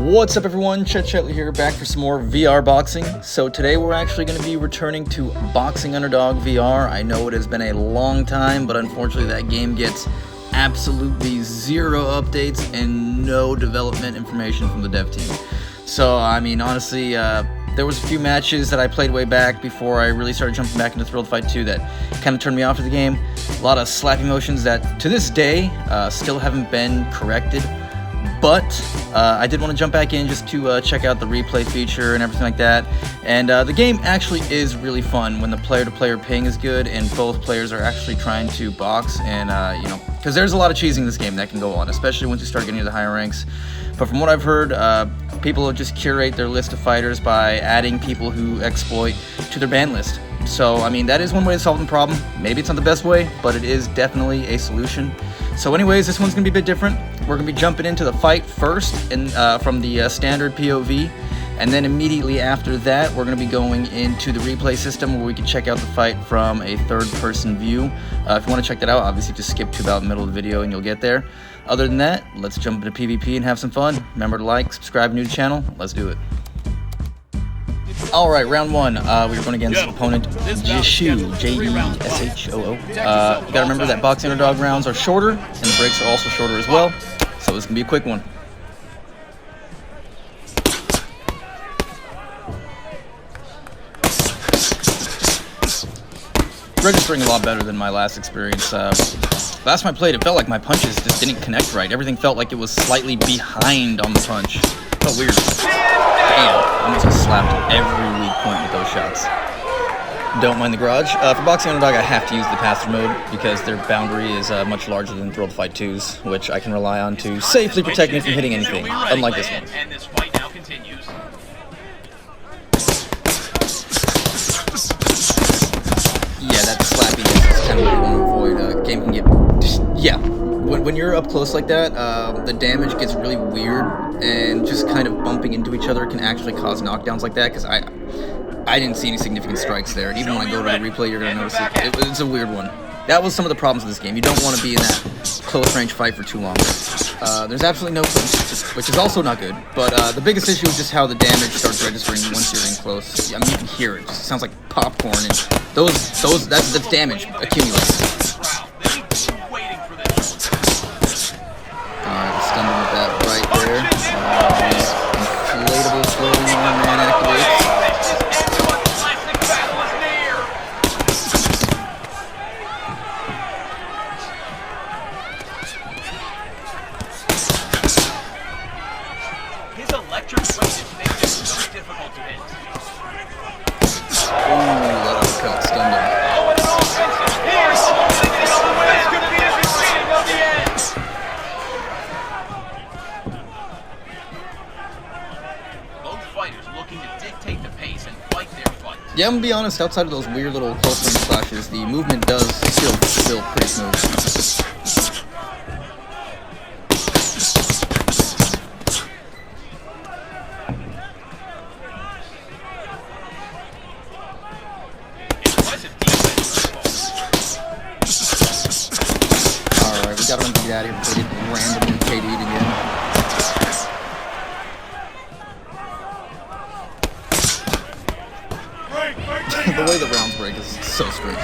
What's up everyone, Chet here, back for some more VR boxing. So today we're actually going to be returning to Boxing Underdog VR. I know it has been a long time, but unfortunately that game gets absolutely zero updates and no development information from the dev team. So I mean, honestly, there was a few matches that I played way back before I really started jumping back into Thrill to Fight 2 that kind of turned me off of the game. A lot of slappy motions that to this day still haven't been corrected. But I did want to jump back in just to check out the replay feature and everything like that. And the game actually is really fun when the player-to-player ping is good and both players are actually trying to box. And, you know, because there's a lot of cheesing in this game that can go on, especially once you start getting to the higher ranks. But from what I've heard, people will just curate their list of fighters by adding people who exploit to their ban list. So, I mean, that is one way to solve the problem. Maybe it's not the best way, but it is definitely a solution. So anyways, this one's going to be a bit different. We're going to be jumping into the fight first from the standard POV, and then immediately after that, we're going to be going into the replay system where we can check out the fight from a third-person view. If you want to check that out, obviously just skip to about the middle of the video and you'll get there. Other than that, let's jump into PvP and have some fun. Remember to like, subscribe, new to the channel. Let's do it. Alright, round one, we're going against opponent Jeshu, J-E-S-H-O-O. You gotta remember that Boxing Underdog rounds are shorter, and the breaks are also shorter as well, so this can be a quick one. Registering a lot better than my last experience. Last time I played, it felt like my punches just didn't connect right. Everything felt like it was slightly behind on the punch. It felt weird. Damn, I almost got slapped every weak point with those shots. Don't mind the garage. For Boxing Underdog, I have to use the pass-through mode because their boundary is much larger than Thrill to Fight 2's, which I can rely on to safely protect me from hitting anything, unlike this one. And this fight now continues. Yeah, that slappiness is kind of what you want to avoid. Game can get... yeah. When you're up close like that, the damage gets really weird, and just kind of bumping into each other can actually cause knockdowns like that, because I didn't see any significant strikes there, and even when I go to the replay, you're going to notice it's a weird one. That was some of the problems with this game. You don't want to be in that close-range fight for too long. There's absolutely no clinch, which is also not good, but the biggest issue is just how the damage starts registering once you're in close. I mean, you can hear it. It just sounds like popcorn, and that's damage accumulating. Stunned with that right there. Inflatable floating arm man activates. His electric weapon makes it so difficult to hit. Ooh, that uppercut stunned him. Oh, it's all offensive. Here's this could be the beginning of the end. Both fighters looking to dictate the pace and fight their fight. Yeah, I'm gonna be honest, outside of those weird little close range flashes, the movement does still feel pretty smooth. Alright, we gotta run to get out of here before we get randomly KD'd again. The way the rounds break is so strange.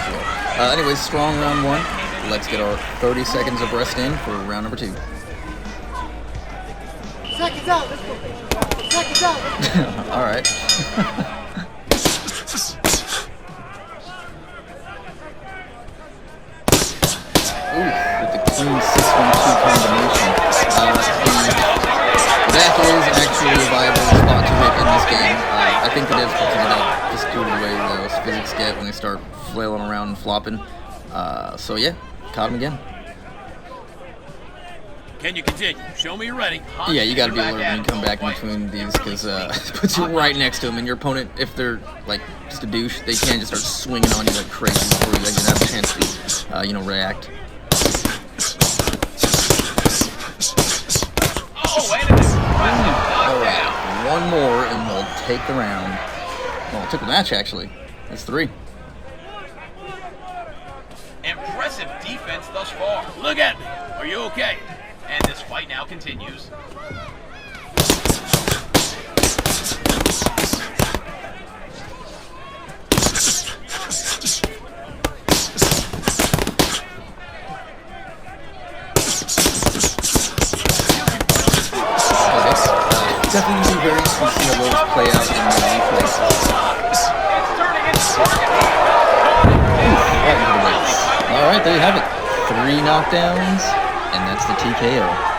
Anyways, strong round one. Let's get our 30 seconds of rest in for round number 2. Seconds out, let's go. Seconds out. Alright. Ooh, with the clean 6-1-2 combination. That is actually a viable spot to hit in this game. I think the devs can figure it out just due to the way those physics get when they start flailing around and flopping. So yeah, caught him again. Can you continue? Show me you're ready. Yeah, you gotta be alert when you come back in between these, because it puts you right next to them, and your opponent, if they're like just a douche, they can just start swinging on you like crazy before you even have a chance to, you know, react. Alright, one more and we'll take the round. Well, we'll take the match actually. That's 3. Impressive defense thus far. Look at me. Are you okay? And this fight now continues. there you have it. 3 knockdowns, and that's the TKO.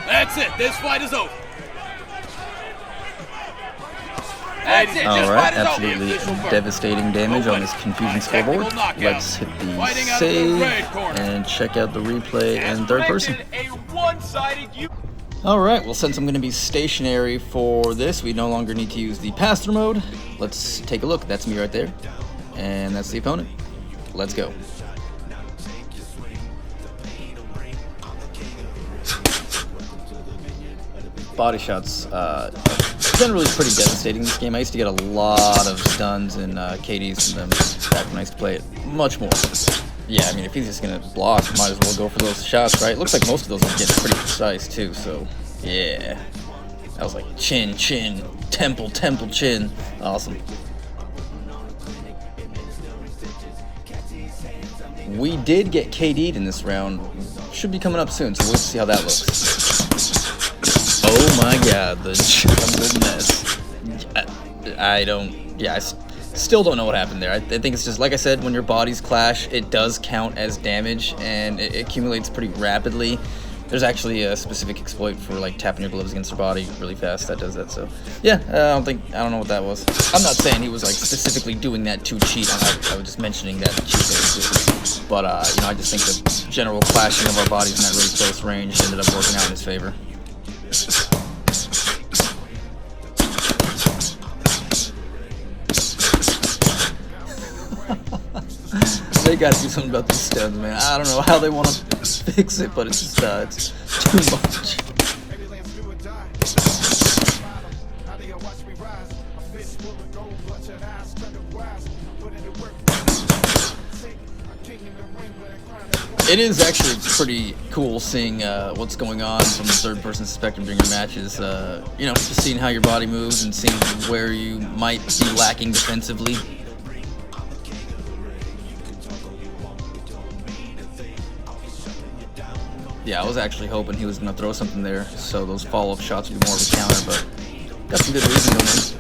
That's it. This fight is over. That's it. Alright, absolutely devastating damage on this confusion scoreboard. Let's hit the save and check out the replay in third person. Alright, well, since I'm going to be stationary for this, we no longer need to use the pass-through mode. Let's take a look. That's me right there. And that's the opponent. Let's go. Body shots, generally pretty devastating in this game. I used to get a lot of stuns and KDs from them back when I used to play it. Much more. Yeah, I mean, if he's just gonna block, might as well go for those shots, right? Looks like most of those are getting pretty precise too, so yeah. That was like chin, chin, temple, temple, chin. Awesome. We did get KD'd in this round. Should be coming up soon, so we'll see how that looks. Oh my god, the jumbled mess. I still don't know what happened there. I think it's just, like I said, when your bodies clash, it does count as damage, and it accumulates pretty rapidly. There's actually a specific exploit for, like, tapping your gloves against your body really fast that does that, so yeah, I don't know what that was. I'm not saying he was, like, specifically doing that to cheat. I was just mentioning that cheat that but, you know, I just think the general clashing of our bodies in that really close range ended up working out in his favor. They gotta do something about these stuns, man. I don't know how they want to fix it, but it's just, it's too much. It is actually pretty cool seeing what's going on from the third-person perspective during your matches. You know, just seeing how your body moves and seeing where you might be lacking defensively. Yeah, I was actually hoping he was going to throw something there, so those follow-up shots would be more of a counter, but got some good reason going in.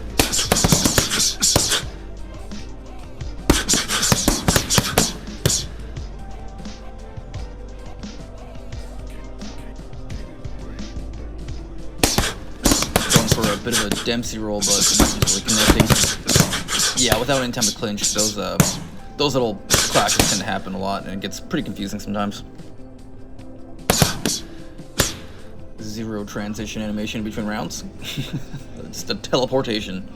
Going for a bit of a Dempsey roll, but not really connecting. Yeah, without any time to clinch, those little clashes tend to happen a lot, and it gets pretty confusing sometimes. Zero transition animation between rounds. It's the teleportation.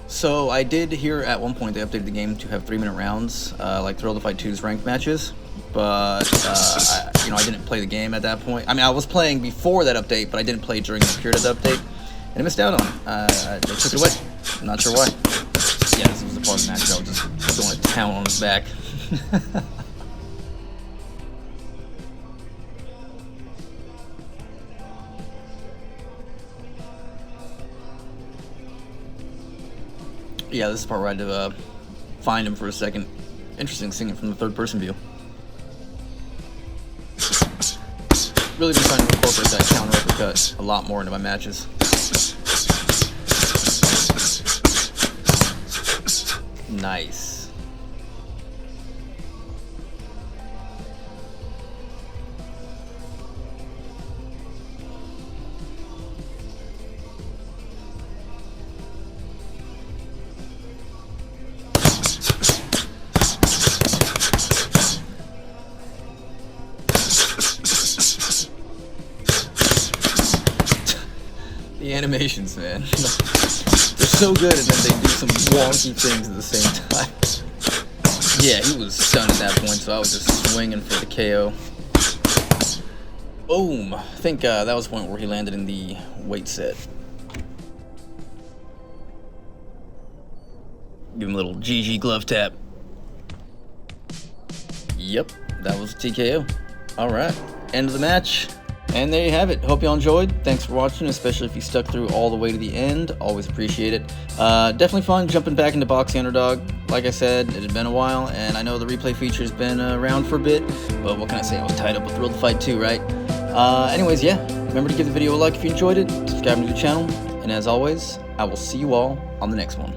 So I did hear at one point they updated the game to have 3-minute rounds, like Thrill to Fight 2's ranked matches. But you know, I didn't play the game at that point. I mean, I was playing before that update, but I didn't play during the period of the update, and I missed out on it. They took it away. I'm not sure why. Yeah, this was the part of the match that I was just going to town on his back. Yeah, this is the part where I had to find him for a second. Interesting seeing it from the third-person view. Really been trying to incorporate that counter uppercut a lot more into my matches. Nice. The animations, man. They're so good, and then they do some wonky things at the same time. Yeah, he was stunned at that point, so I was just swinging for the KO. Boom! I think that was the point where he landed in the weight set. Give him a little GG glove tap. Yep, that was TKO. Alright, end of the match. And there you have it. Hope y'all enjoyed. Thanks for watching, especially if you stuck through all the way to the end. Always appreciate it. Definitely fun jumping back into Boxing Underdog. Like I said, it had been a while, and I know the replay feature's been around for a bit, but what can I say? I was tied up with Thrill to Fight 2, right? Anyways, yeah. Remember to give the video a like if you enjoyed it, subscribe to the channel, and as always, I will see you all on the next one.